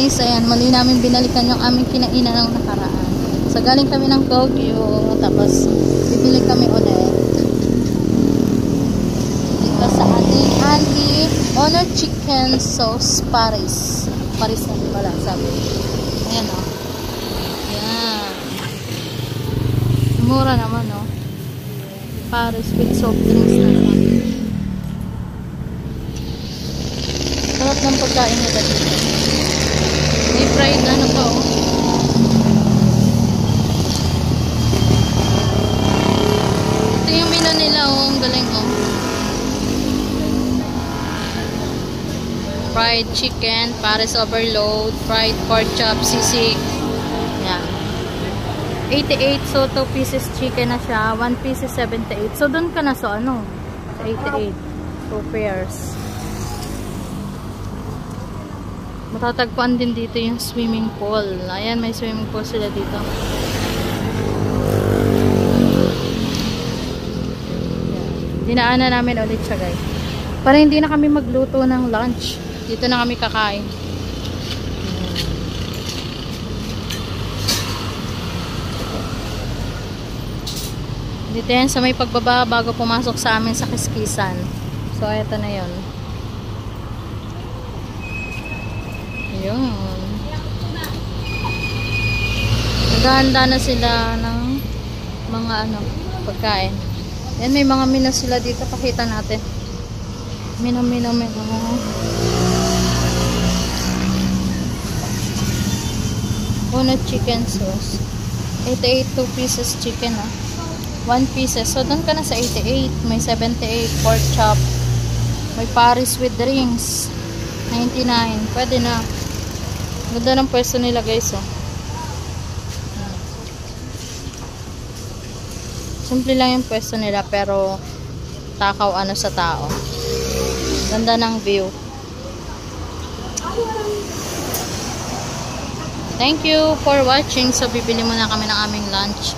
guys, ayan, mali namin binalikan yung aming kinainan ng nakaraan. So galing kami ng Tokyo, tapos bibili kami ulit dito sa ating Andy Honor Chicken Sauce Paris. Paris na pala sabi. Ayan o. Ayan. Mura naman o. Paris with soft drinks na siya. Sarap ng pagkain nila dito. May fried ano pa o. Ito yung menu nila o. Ang galing o. Fried chicken, Paris overload, fried pork chop, sisig. Yan. 88. So 2 pieces chicken na siya. 1 piece is 78. So doon ka na sa ano? Sa 88. 2 pairs. Matatagpuan din dito yung swimming pool. Ayan, may swimming pool sila dito. Dinaanan namin ulit siya guys. Para hindi na kami magluto ng lunch. Dito na kami kakain. Dito yan sa may pagbaba bago pumasok sa amin sa Kiskisan. So, eto na yun. Ayun. Naghahanda na sila ng mga ano, pagkain. Yan, may mga menu sila dito. Pakita natin. Menu. Una chicken sauce. 88, 2 pieces chicken 1 pieces. So, doon ka na sa 88. May 78 pork chop. May Paris with drinks. 99. Pwede na. Ganda ng pwesto nila guys Simple lang yung pwesto nila pero takaw ano sa tao. Ganda ng view. Thank you for watching. So, bibili muna kami ng aming lunch.